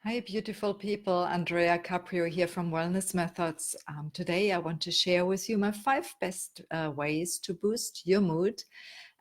Hi, beautiful people. Andrea Caprio here from Wellness Methods. Today, I want to share with you my 5 best ways to boost your mood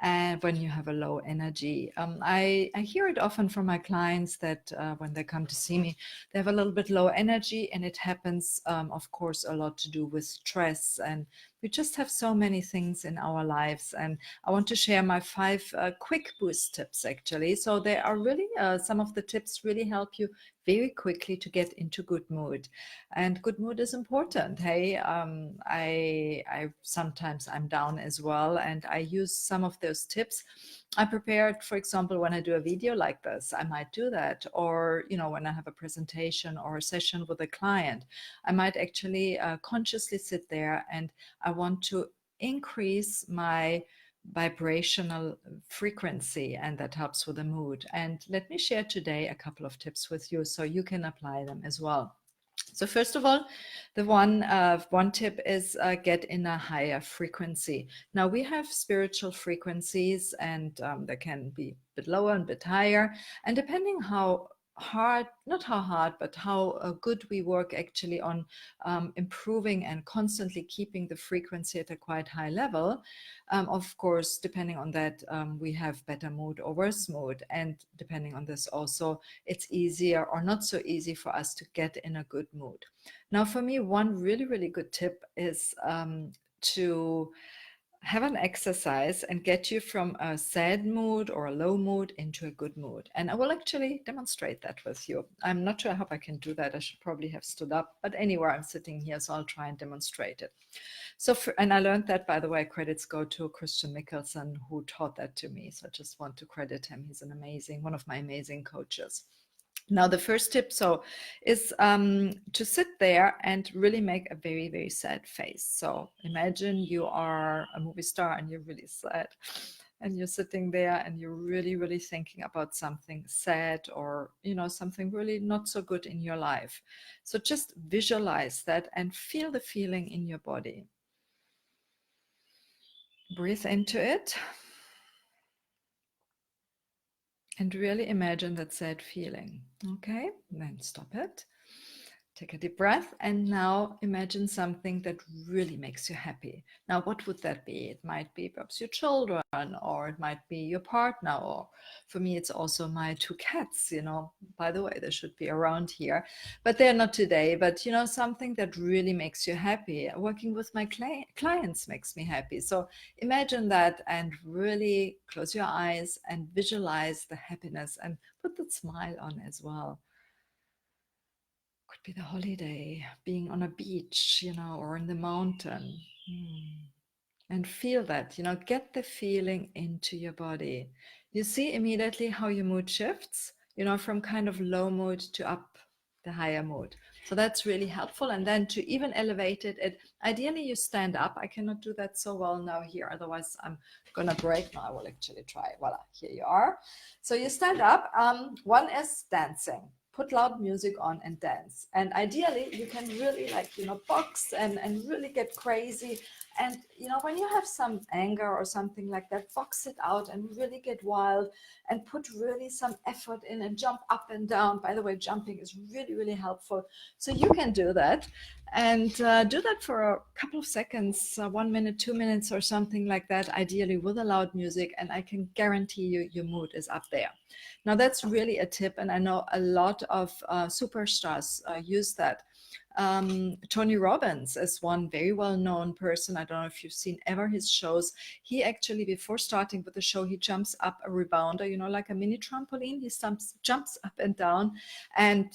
and when you have a low energy. I hear it often from my clients that when they come to see me, they have a little bit low energy, and it happens, of course, a lot to do with stress. And we just have so many things in our lives. And I want to share my 5 quick boost tips, actually. So they are really, some of the tips really help you very quickly to get into good mood. And good mood is important. Hey, I sometimes I'm down as well, and I use some of those tips. I prepared, for example, when I do a video like this, I might do that, or when I have a presentation or a session with a client, I might actually consciously sit there, and I want to increase my vibrational frequency, and that helps with the mood. And let me share today a couple of tips with you so you can apply them as well. So first of all, the one tip is get in a higher frequency. Now we have spiritual frequencies, and they can be a bit lower and a bit higher, and depending how hard, not how hard, but how good we work actually on improving and constantly keeping the frequency at a quite high level. Of course, depending on that, we have better mood or worse mood, and depending on this also, it's easier or not so easy for us to get in a good mood. Now, for me, one really, really good tip is to have an exercise and get you from a sad mood or a low mood into a good mood. And I will actually demonstrate that with you. I'm not sure. I hope I can do that. I should probably have stood up, but anywhere I'm sitting here, so I'll try and demonstrate it. And I learned that, by the way, credits go to Christian Mickelson, who taught that to me. So I just want to credit him. He's one of my amazing coaches. Now, the first tip is to sit there and really make a very, very sad face. So imagine you are a movie star and you're really sad, and you're sitting there and you're really, really thinking about something sad, or something really not so good in your life. So just visualize that and feel the feeling in your body. Breathe into it and really imagine that sad feeling. Okay, then stop it. Take a deep breath, and now imagine something that really makes you happy. Now, what would that be? It might be perhaps your children, or it might be your partner, or for me, it's also my 2 cats. By the way, they should be around here, but they're not today. But something that really makes you happy. Working with my clients makes me happy. So imagine that and really close your eyes and visualize the happiness, and put that smile on as well. Could be the holiday, being on a beach, or in the mountain. And feel that, get the feeling into your body. You see immediately how your mood shifts, from kind of low mood to up the higher mood. So that's really helpful. And then to even elevate it, ideally you stand up. I cannot do that so well now here, otherwise I'm gonna break. Now I will actually try. Voila, here you are. So you stand up. One is dancing. Put loud music on and dance. And ideally you can really box and really get crazy. And when you have some anger or something like that, box it out and really get wild, and put really some effort in and jump up and down. By the way, jumping is really, really helpful. So you can do that, and do that for a couple of seconds, 1 minute, 2 minutes, or something like that, ideally with a loud music, and I can guarantee you your mood is up there. Now, that's really a tip, and I know a lot of superstars use that. Tony Robbins is one very well-known person. I don't know if you've seen ever his shows. He actually, before starting with the show, he jumps up a rebounder, like a mini trampoline. He jumps up and down, and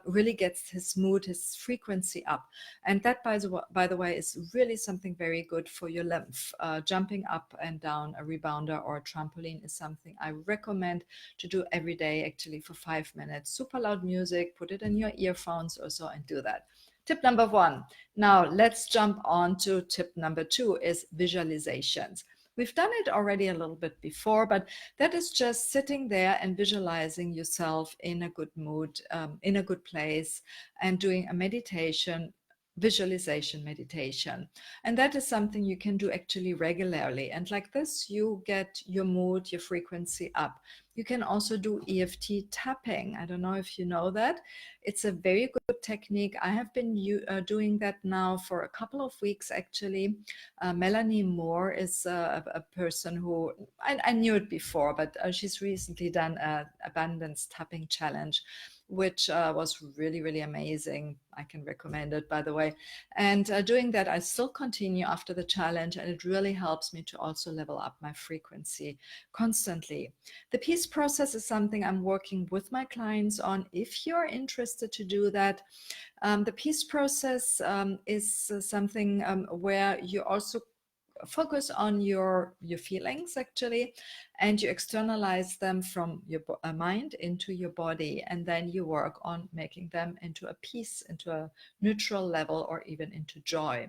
really gets his mood, his frequency up. And that, by the way, is really something very good for your lymph. Jumping up and down a rebounder or a trampoline is something I recommend to do every day, actually, for 5 minutes. Super loud music, put it in your earphones or so, and do that. Tip number 1. Now let's jump on to tip number 2, is visualizations. We've done it already a little bit before, but that is just sitting there and visualizing yourself in a good mood, in a good place, and doing a meditation visualization meditation. And that is something you can do actually regularly. And like this, you get your mood, your frequency up. You can also do EFT tapping. I don't know if you know that. It's a very good technique. I have been doing that now for a couple of weeks, actually. Melanie Moore is a person who, I knew it before, but she's recently done an abundance tapping challenge, which was really, really amazing. I can recommend it, by the way. And doing that, I still continue after the challenge, and it really helps me to also level up my frequency constantly. The peace process is something I'm working with my clients on. If you're interested to do that, the peace process is something where you also focus on your feelings, actually, and you externalize them from your mind into your body, and then you work on making them into a peace, into a neutral level, or even into joy.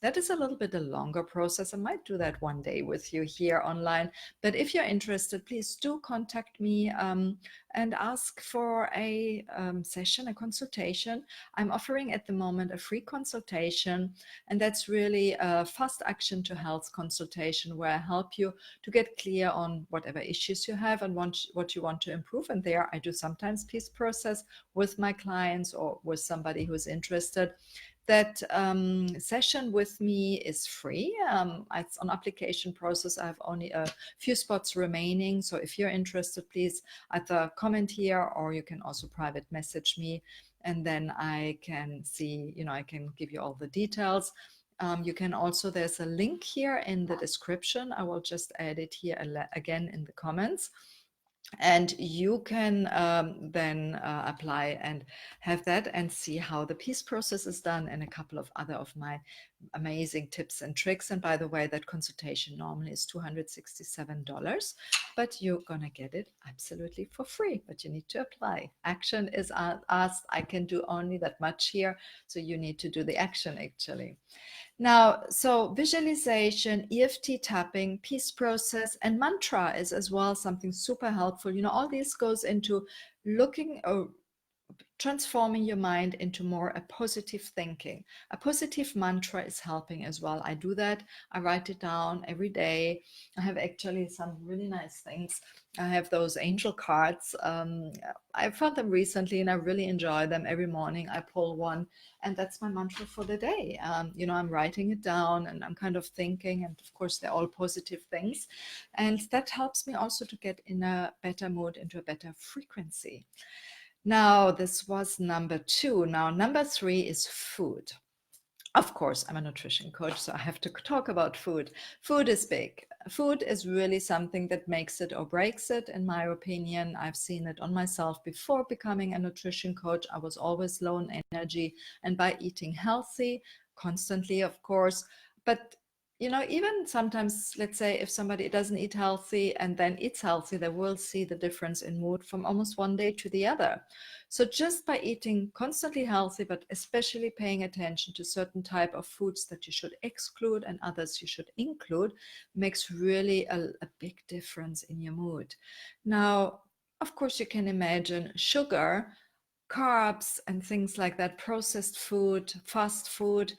That is a little bit a longer process. I might do that one day with you here online, but if you're interested, please do contact me and ask for a session, a consultation. I'm offering at the moment a free consultation, and that's really a fast action to health consultation, where I help you to get clear on whatever issues you have and what you want to improve. And there I do sometimes peace process with my clients or with somebody who's interested. That session with me is free. It's on application process. I have only a few spots remaining. So if you're interested, please either comment here, or you can also private message me, and then I can see, I can give you all the details. You can also, there's a link here in the description. I will just add it here again in the comments. And you can then apply and have that and see how the peace process is done, and a couple of other of my amazing tips and tricks. And by the way, that consultation normally is $267, but you're gonna get it absolutely for free, but you need to apply. Action is asked. I can do only that much here, so you need to do the action, actually. Now, so visualization, EFT tapping, peace process, and mantra is as well something super helpful. All this goes into looking or transforming your mind into more a positive thinking. A positive mantra is helping as well. I do that. I write it down every day. I have actually some really nice things. I have those angel cards. I found them recently and I really enjoy them. Every morning I pull one, and that's my mantra for the day. I'm writing it down and I'm kind of thinking, and of course they're all positive things. And that helps me also to get in a better mood, into a better frequency. Now, this was number 2. Now, number 3 is food. Of course, I'm a nutrition coach, so I have to talk about food. Food is big. Food is really something that makes it or breaks it, in my opinion. I've seen it on myself before becoming a nutrition coach. I was always low on energy, and by eating healthy, constantly, of course, but even sometimes, let's say if somebody doesn't eat healthy and then eats healthy, they will see the difference in mood from almost one day to the other. So just by eating constantly healthy, but especially paying attention to certain type of foods that you should exclude and others you should include, makes really a big difference in your mood. Now, of course, you can imagine sugar, carbs, and things like that, processed food, fast food,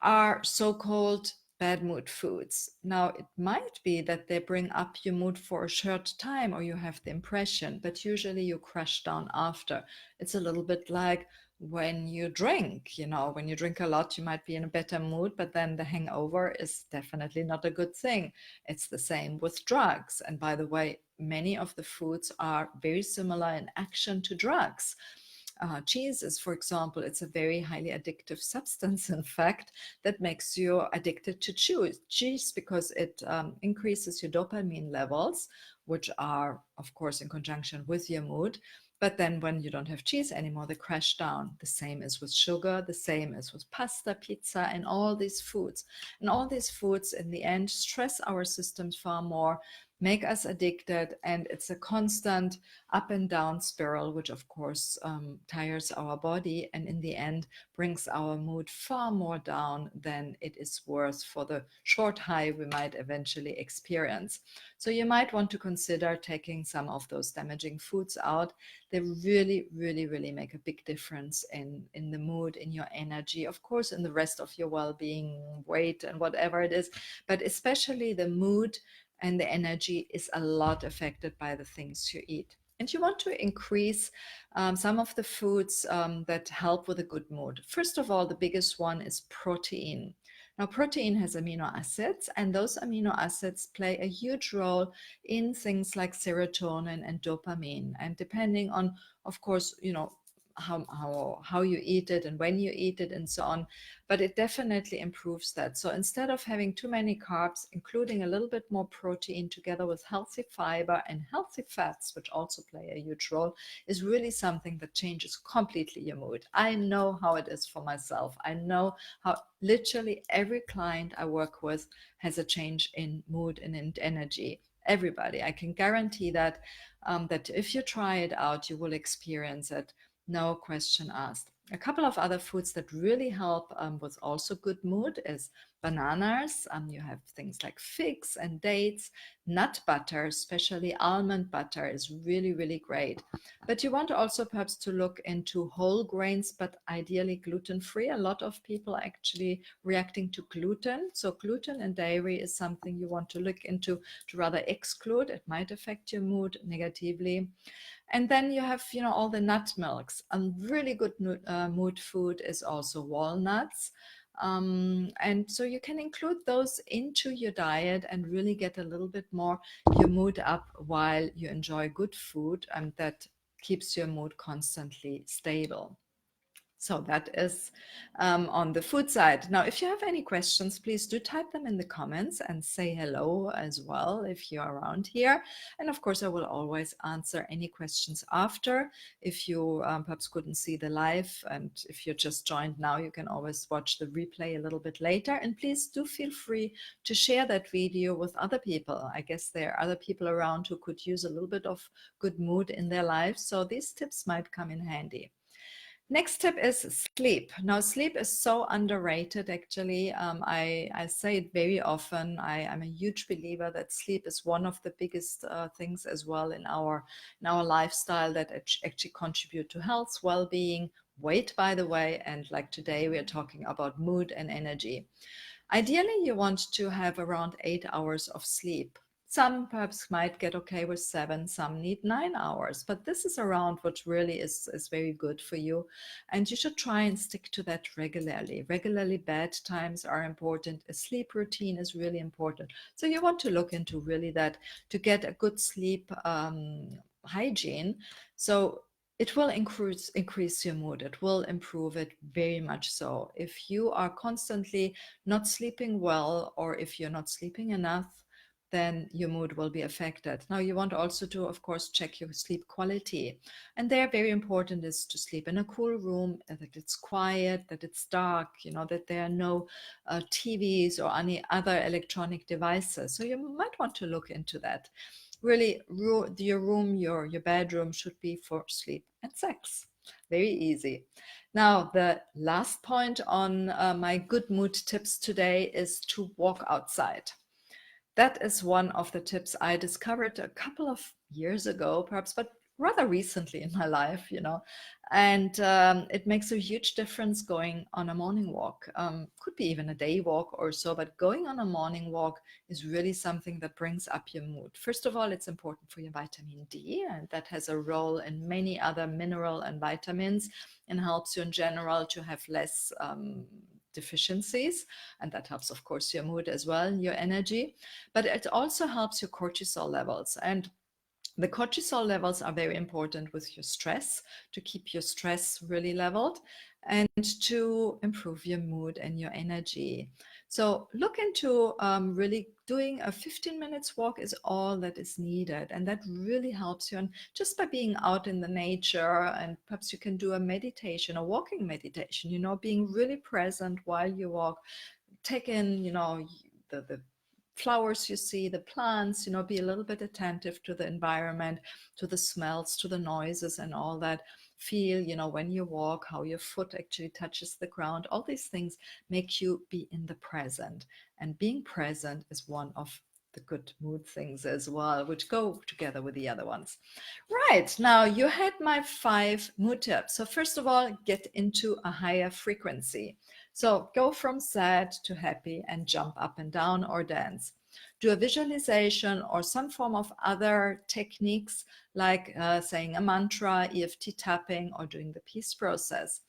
are so-called bad mood foods. Now, it might be that they bring up your mood for a short time, or you have the impression, but usually you crash down after. It's a little bit like when you drink. When you drink a lot, you might be in a better mood, but then the hangover is definitely not a good thing. It's the same with drugs. And by the way, many of the foods are very similar in action to drugs. Cheese is, for example, it's a very highly addictive substance, in fact, that makes you addicted to cheese because it increases your dopamine levels, which are, of course, in conjunction with your mood. But then when you don't have cheese anymore, they crash down. The same is with sugar, the same is with pasta, pizza, and all these foods. And all these foods, in the end, stress our systems far more make us addicted, and it's a constant up and down spiral, which of course tires our body and in the end brings our mood far more down than it is worth for the short high we might eventually experience. So you might want to consider taking some of those damaging foods out. They really, really, really make a big difference in the mood, in your energy, of course, in the rest of your well-being, weight, and whatever it is. But especially the mood and the energy is a lot affected by the things you eat. And you want to increase some of the foods that help with a good mood. First of all, the biggest one is protein. Now, protein has amino acids, and those amino acids play a huge role in things like serotonin and dopamine. And depending on, of course, how you eat it and when you eat it and so on, but it definitely improves that. So instead of having too many carbs, including a little bit more protein together with healthy fiber and healthy fats, which also play a huge role, is really something that changes completely your mood. I know how it is for myself. I know how literally every client I work with has a change in mood and in energy. Everybody, I can guarantee that that if you try it out, you will experience it, no question asked. A couple of other foods that really help with also good mood is bananas. You have things like figs and dates. Nut butter, especially almond butter, is really, really great. But you want also perhaps to look into whole grains, but ideally gluten-free. A lot of people are actually reacting to gluten. So gluten and dairy is something you want to look into to rather exclude. It might affect your mood negatively. And then you have, all the nut milks. A really good mood food is also walnuts. And so you can include those into your diet and really get a little bit more your mood up while you enjoy good food, and that keeps your mood constantly stable. So that is on the food side. Now, if you have any questions, please do type them in the comments and say hello as well if you're around here. And of course, I will always answer any questions after. If you perhaps couldn't see the live, and if you just joined now, you can always watch the replay a little bit later. And please do feel free to share that video with other people. I guess there are other people around who could use a little bit of good mood in their lives. So these tips might come in handy. Next tip is sleep. Now, sleep is so underrated, actually. I say it very often. I'm a huge believer that sleep is one of the biggest things as well in our lifestyle that actually contribute to health, well-being, weight, by the way. And like today, we are talking about mood and energy. Ideally, you want to have around 8 hours of sleep. Some perhaps might get okay with 7, some need 9 hours, but this is around what really is very good for you. And you should try and stick to that regularly. Regularly, bed times are important. A sleep routine is really important. So you want to look into really that to get a good sleep hygiene. So it will increase your mood. It will improve it very much so. If you are constantly not sleeping well, or if you're not sleeping enough, then your mood will be affected. Now, you want also to, of course, check your sleep quality. And there, very important is to sleep in a cool room, that it's quiet, that it's dark, that there are no TVs or any other electronic devices. So you might want to look into that. Really, your room, your bedroom should be for sleep and sex. Very easy. Now, the last point on my good mood tips today is to walk outside. That is one of the tips I discovered a couple of years ago, perhaps, but rather recently in my life, and it makes a huge difference going on a morning walk. Could be even a day walk or so, but going on a morning walk is really something that brings up your mood. First of all, it's important for your vitamin D, and that has a role in many other mineral and vitamins, and helps you in general to have less deficiencies, and that helps, of course, your mood as well, your energy. But it also helps your cortisol levels, and the cortisol levels are very important with your stress, to keep your stress really leveled and to improve your mood and your energy. So look into really doing a 15 minutes walk is all that is needed. And that really helps you. And just by being out in the nature, and perhaps you can do a meditation, a walking meditation, being really present while you walk, take in, the flowers you see, the plants, be a little bit attentive to the environment, to the smells, to the noises and all that. Feel, when you walk, how your foot actually touches the ground. All these things make you be in the present. And being present is one of the good mood things as well, which go together with the other ones. Right, now you had my 5 mood tips. So first of all, get into a higher frequency. So go from sad to happy and jump up and down or dance. Do a visualization or some form of other techniques like saying a mantra, EFT tapping, or doing the peace process.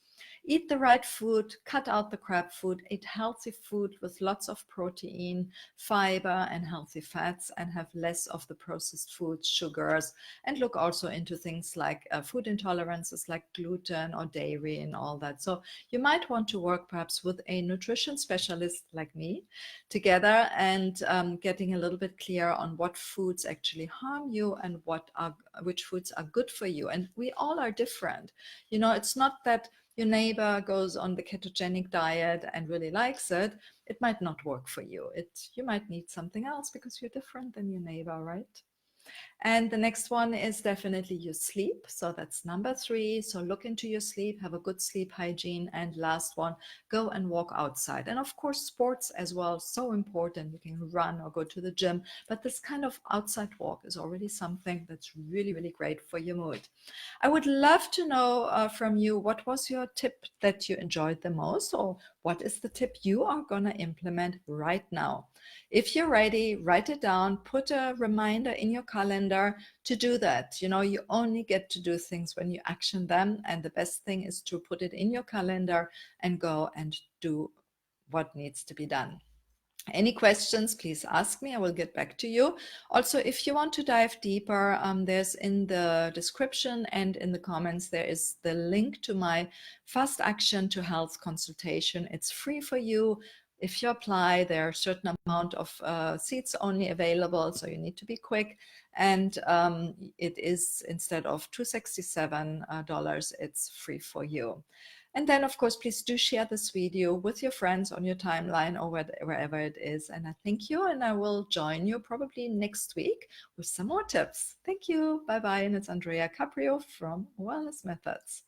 Eat the right food, cut out the crap food, eat healthy food with lots of protein, fiber, and healthy fats, and have less of the processed foods, sugars, and look also into things like food intolerances like gluten or dairy and all that. So you might want to work perhaps with a nutrition specialist like me together and getting a little bit clear on what foods actually harm you and which foods are good for you. And we all are different. It's not that your neighbor goes on the ketogenic diet and really likes it. It might not work for you. You might need something else because you're different than your neighbor, right? And the next one is definitely your sleep. So that's number 3. So look into your sleep, have a good sleep hygiene. And last one, go and walk outside. And of course, sports as well, so important. You can run or go to the gym, but this kind of outside walk is already something that's really, really great for your mood. I would love to know from you, what was your tip that you enjoyed the most, or what is the tip you are going to implement right now? If you're ready, write it down, put a reminder in your calendar to do that. You only get to do things when you action them. And the best thing is to put it in your calendar and go and do what needs to be done. Any questions, please ask me. I will get back to you. Also, if you want to dive deeper, there's in the description and in the comments, there is the link to my Fast Action to Health Consultation. It's free for you. If you apply, there are a certain amount of seats only available, so you need to be quick. And it is, instead of $267, it's free for you. And then, of course, please do share this video with your friends on your timeline or wherever it is. And I thank you, and I will join you probably next week with some more tips. Thank you. Bye-bye. And it's Andrea Caprio from Wellness Methods.